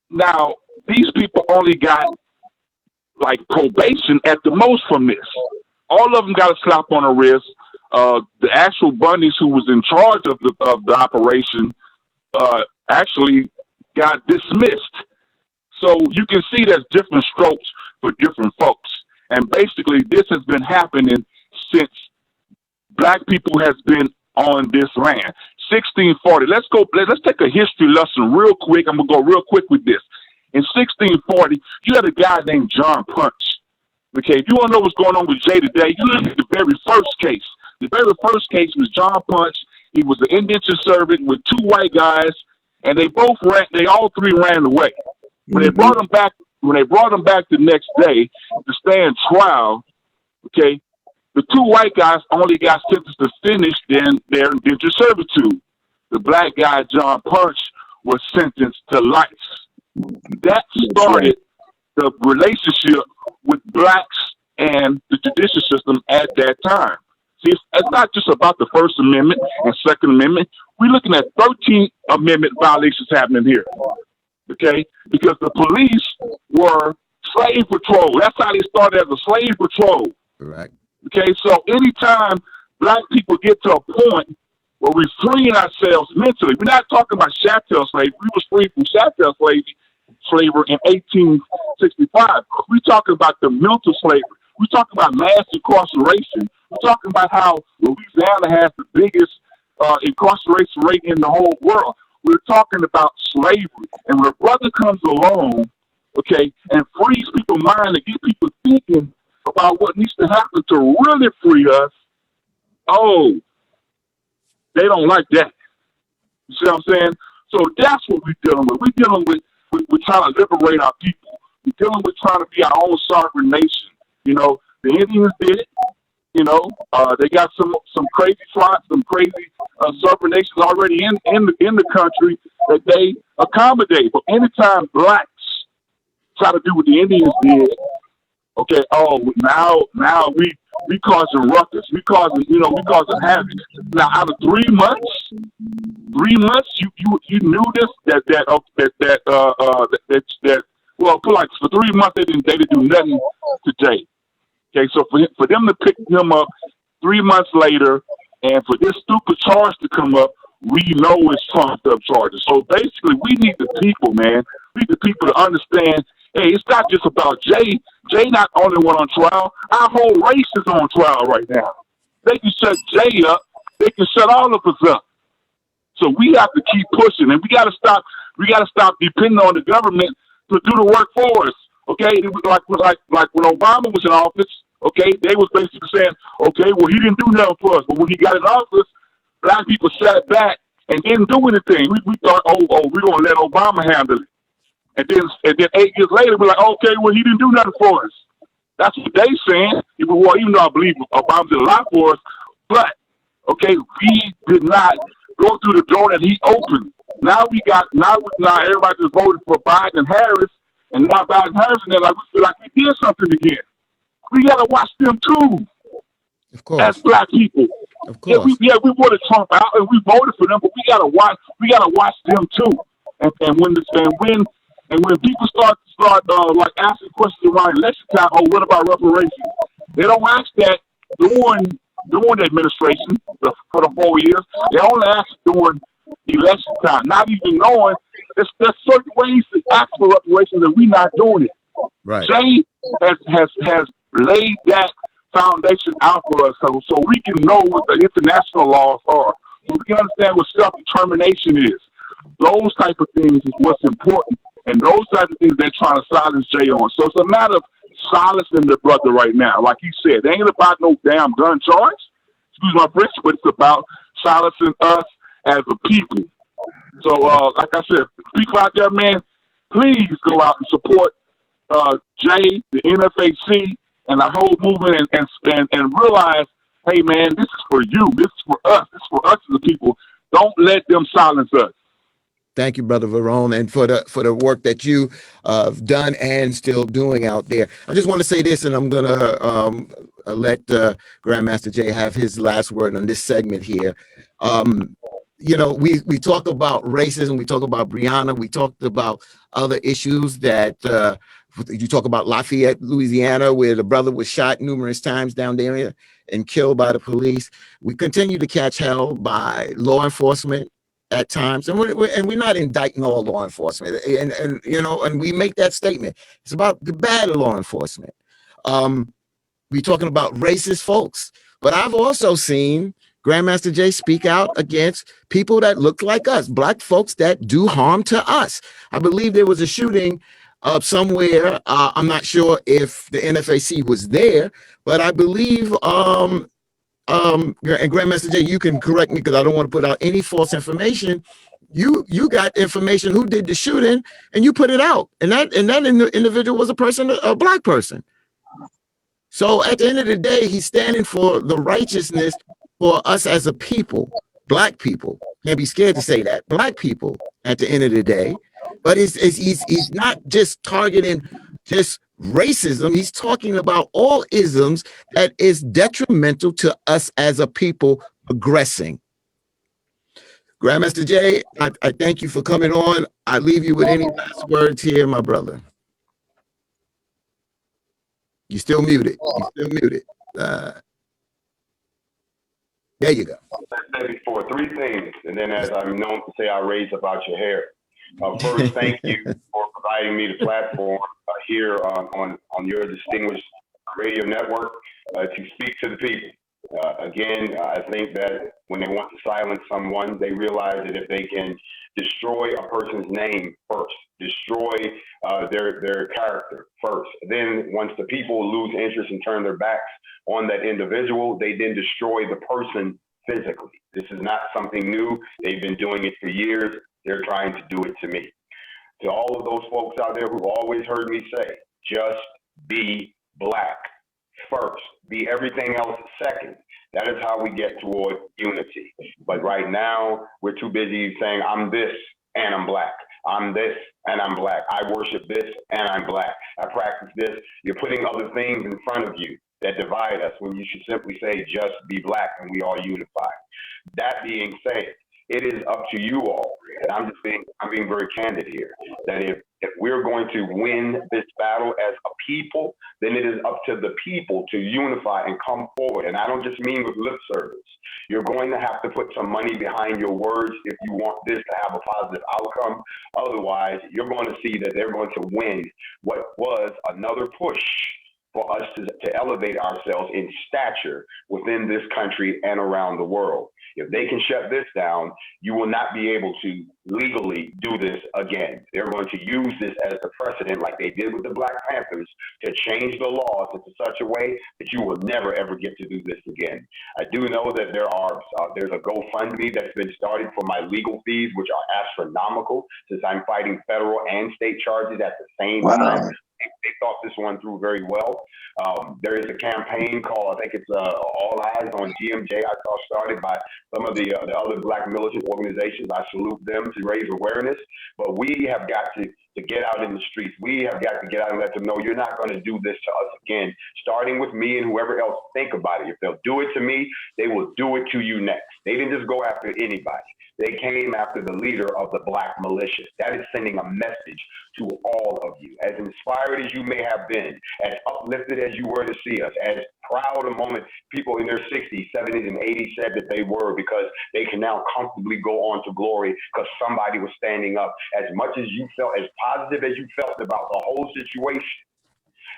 Now, these people only got like probation at the most from this. All of them got a slap on the wrist. The actual Bundys who was in charge of the operation actually got dismissed. So you can see there's different strokes for different folks. And basically this has been happening since black people has been on this land. 1640. Let's take a history lesson real quick. I'm gonna go real quick with this. In 1640, you had a guy named John Punch. Okay, if you want to know what's going on with Jay today, you look at the very first case. The very first case was John Punch. He was an indentured servant with two white guys, and they all three ran away. When they brought him back the next day to stand trial, okay, the two white guys only got sentenced to finish their indentured servitude. The black guy, John Punch, was sentenced to life. That started the relationship with blacks and the judicial system at that time. See, it's not just about the First Amendment and Second Amendment. We're looking at 13th Amendment violations happening here. Okay? Because the police were slave patrol. That's how they started, as a slave patrol. Right. Okay, so anytime black people get to a point where we're freeing ourselves mentally, we're not talking about chattel slavery. We was free from chattel slavery in 1865. We're talking about the mental slavery. We're talking about mass incarceration. We're talking about how Louisiana has the biggest incarceration rate in the whole world. We're talking about slavery. And when a brother comes along, okay, and frees people's mind and get people thinking about what needs to happen to really free us, oh, they don't like that. You see what I'm saying? So that's what we're dealing with. We're dealing with, we're trying to liberate our people. We're dealing with trying to be our own sovereign nation. You know, the Indians did it. You know, they got some crazy tribes, some crazy sovereign nations already in the country that they accommodate. But anytime blacks try to do what the Indians did, okay, now we causing ruckus. We causing havoc. Now out of 3 months, you knew this well, for 3 months they didn't do nothing to Jay. Okay, so for them to pick him up 3 months later, and for this stupid charge to come up, we know it's trumped up charges. So basically, we need the people, man. We need the people to understand. Hey, it's not just about Jay. Jay not the only one on trial. Our whole race is on trial right now. They can shut Jay up. They can shut all of us up. So we have to keep pushing, and we got to stop. We got to stop depending on the government to do the work for us. Okay, it was like when Obama was in office. Okay, they was basically saying, okay, well, he didn't do nothing for us. But when he got in office, black people sat back and didn't do anything. We thought, we're gonna let Obama handle it. And then 8 years later, we're like, okay, well, he didn't do nothing for us. That's what they saying. Even though I believe Obama did a lot for us, but okay, we did not go through the door that he opened. Now everybody just voted for Biden and Harris, and now Biden and Harris, and they're like, we feel like we did something again. We gotta watch them too. Of course. As black people. Of course. We voted Trump out and we voted for them, but we gotta watch them too. And when people start like asking questions around election time, what about reparations? They don't ask that during during the administration for the 4 years. They only asked during election time, not even knowing there's certain ways to ask for reparations and we're not doing it. Right. Jay has laid that foundation out for us so we can know what the international laws are. So we can understand what self-determination is. Those type of things is what's important. And those type of things they're trying to silence Jay on. So it's a matter of silencing the brother right now. Like he said, it ain't about no damn gun charge. Excuse my French, but it's about silencing us as a people. So, like I said, people out there, man, please go out and support Jay, the NFAC, and the whole movement, and realize, hey, man, this is for you. This is for us. This is for us as a people. Don't let them silence us. Thank you, Brother Vernon, and for the work that you have done and still doing out there. I just want to say this, and I'm going to let Grandmaster Jay have his last word on this segment here. You know, we talk about racism, we talk about Breonna, we talked about other issues that you talk about Lafayette, Louisiana, where the brother was shot numerous times down there and killed by the police. We continue to catch hell by law enforcement at times, and we're not indicting all law enforcement, and you know, and we make that statement. It's about the bad law enforcement. We're talking about racist folks, but I've also seen Grandmaster Jay speak out against people that look like us, black folks that do harm to us. I believe there was a shooting somewhere. I'm not sure if the NFAC was there, but I believe and Grandmaster Jay, you can correct me because I don't want to put out any false information. You got information who did the shooting and you put it out, and that individual was a black person. So at the end of the day, he's standing for the righteousness for us as a people, black people. Can't be scared to say that, black people. At the end of the day, but he's not just targeting just racism. He's talking about all isms that is detrimental to us as a people progressing. Grandmaster Jay, I thank you for coming on. I leave you with any last words here, my brother. You're still muted. There you go. I said before, 3 things, and then as I'm known to say, I raise about your hair. First, thank you for providing me the platform here on your distinguished radio network to speak to the people. Again, I think that when they want to silence someone, they realize that if they can destroy a person's name first, destroy their character first, then once the people lose interest and turn their backs on that individual, they then destroy the person physically. This is not something new. They've been doing it for years. They're trying to do it to me. To all of those folks out there who've always heard me say, just be black first, be everything else second. That is how we get toward unity. But right now, we're too busy saying, I'm this and I'm black. I'm this and I'm black. I worship this and I'm black. I practice this. You're putting other things in front of you that divide us when you should simply say, just be black and we all unify. That being said, it is up to you all, and I'm being very candid here, that if we're going to win this battle as a people, then it is up to the people to unify and come forward. And I don't just mean with lip service. You're going to have to put some money behind your words if you want this to have a positive outcome. Otherwise, you're going to see that they're going to win what was another push for us to elevate ourselves in stature within this country and around the world. If they can shut this down, you will not be able to legally do this again. They're going to use this as the precedent, like they did with the Black Panthers, to change the laws into such a way that you will never, ever get to do this again. I do know that there's a GoFundMe that's been started for my legal fees, which are astronomical, since I'm fighting federal and state charges at the same time. They thought this one through very well. There is a campaign called, I think it's All Eyes on GMJ, I saw started by some of the other Black militant organizations. I salute them to raise awareness. But we have got to get out in the streets. We have got to get out and let them know you're not going to do this to us again, starting with me and whoever else. Think about it. If they'll do it to me, they will do it to you next. They didn't just go after anybody. They came after the leader of the black militias. That is sending a message to all of you. As inspired as you may have been, as uplifted as you were to see us, as proud a moment people in their 60s, 70s, and 80s said that they were, because they can now comfortably go on to glory because somebody was standing up. As much as you felt, as positive as you felt about the whole situation,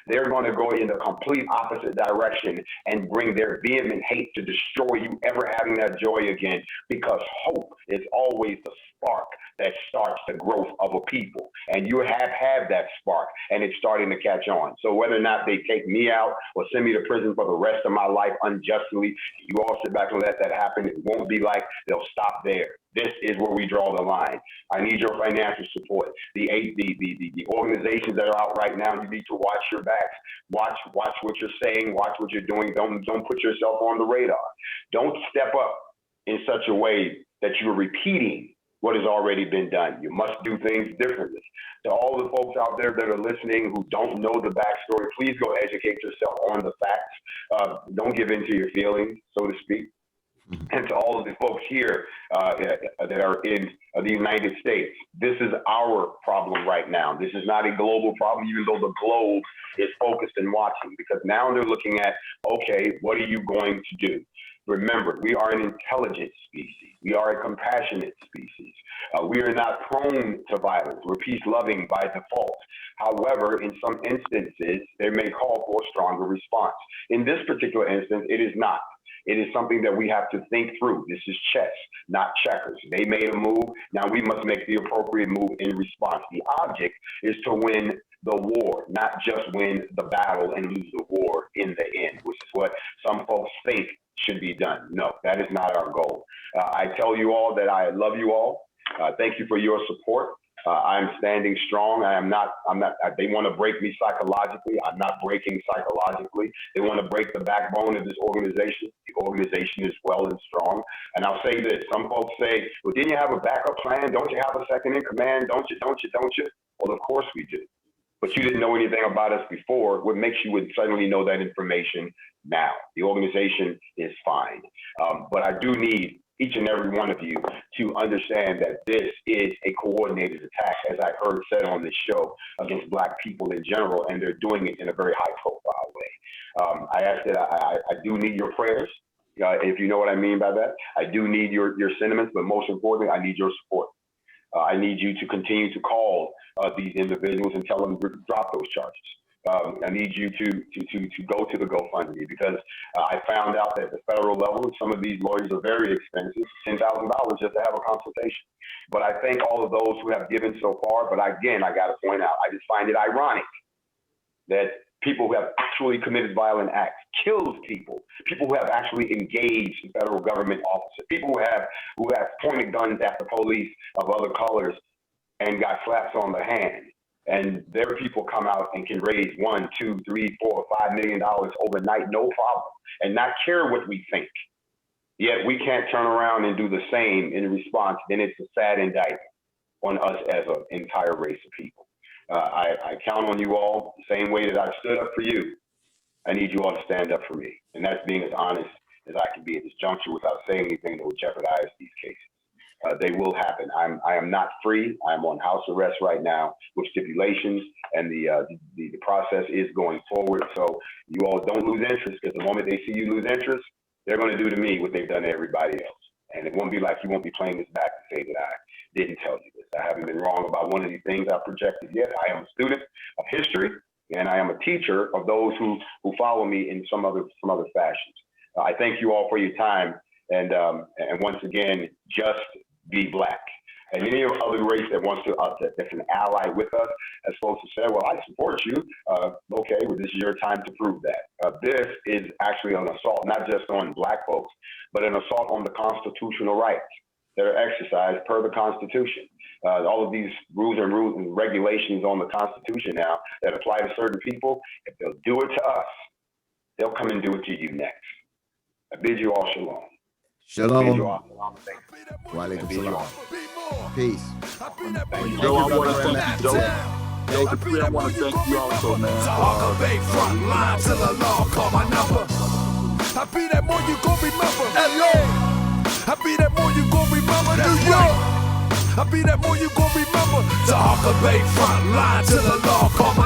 they're going to go in the complete opposite direction and bring their vehement hate to destroy you ever having that joy again, because hope is always the spark that starts the growth of a people. And you have had that spark, and it's starting to catch on. So whether or not they take me out or send me to prison for the rest of my life unjustly, you all sit back and let that happen. It won't be like they'll stop there. This is where we draw the line. I need your financial support. The organizations that are out right now, you need to watch your backs. Watch what you're saying. Watch what you're doing. Don't put yourself on the radar. Don't step up in such a way that you're repeating what has already been done. You must do things differently. To all the folks out there that are listening who don't know the backstory, please go educate yourself on the facts. Don't give in to your feelings, so to speak. And to all of the folks here that are in the United States, this is our problem right now. This is not a global problem, even though the globe is focused and watching, because now they're looking at, okay, what are you going to do? Remember, we are an intelligent species. We are a compassionate species. We are not prone to violence. We're peace-loving by default. However, in some instances, they may call for a stronger response. In this particular instance, it is not. It is something that we have to think through. This is chess, not checkers. They made a move. Now we must make the appropriate move in response. The object is to win the war, not just win the battle and lose the war in the end, which is what some folks think should be done. No, that is not our goal. I tell you all that I love you all. Thank you for your support. I'm standing strong. I'm not, they want to break me psychologically. I'm not breaking psychologically. They want to break the backbone of this organization. The organization is well and strong. And I'll say this, some folks say, well, didn't you have a backup plan? Don't you have a second in command? Don't you? Well, of course we do. But you didn't know anything about us before. What makes you would suddenly know that information now? The organization is fine. But I do need each and every one of you to understand that this is a coordinated attack, as I heard said on this show, against Black people in general, and they're doing it in a very high-profile way. I ask that I do need your prayers, if you know what I mean by that. I do need your sentiments, but most importantly, I need your support. I need you to continue to call these individuals and tell them to drop those charges. I need you to go to the GoFundMe, because I found out that at the federal level, some of these lawyers are very expensive, $10,000 just to have a consultation. But I thank all of those who have given so far. But again, I got to point out, I just find it ironic that people who have actually committed violent acts, killed people, people who have actually engaged federal government officers, people who have pointed guns at the police of other colors and got slaps on the hand. And their people come out and can raise $1, $2, $3, $4, $5 million overnight, no problem, and not care what we think. Yet we can't turn around and do the same in response. Then it's a sad indictment on us as an entire race of people. I count on you all the same way that I stood up for you. I need you all to stand up for me, and that's being as honest as I can be at this juncture without saying anything that will jeopardize these cases. They will happen. I am not free. I'm on house arrest right now with stipulations, and the process is going forward. So you all don't lose interest, because the moment they see you lose interest, they're going to do to me what they've done to everybody else. And it won't be like you won't be playing this back to say that I didn't tell you this. I haven't been wrong about one of these things I projected yet. I am a student of history, and I am a teacher of those who follow me in some other fashions. I thank you all for your time, and once again, just be Black. And any other race that wants to, that's an ally with us, as folks have said, well, I support you. Okay, well, this is your time to prove that. This is actually an assault, not just on Black folks, but an assault on the constitutional rights that are exercised per the Constitution. All of these rules and regulations on the Constitution now that apply to certain people, if they'll do it to us, they'll come and do it to you next. I bid you all shalom. Shalom. Walaikum salam. Peace. Joe, I want to thank you, Joe. Dupree, I want to thank you also, man. Taharkabey front line till the law call my number. I be that more you gon' remember. LA. I be that more you gon' remember. New York. I be that more you gon' remember. Taharkabey front line till the law call my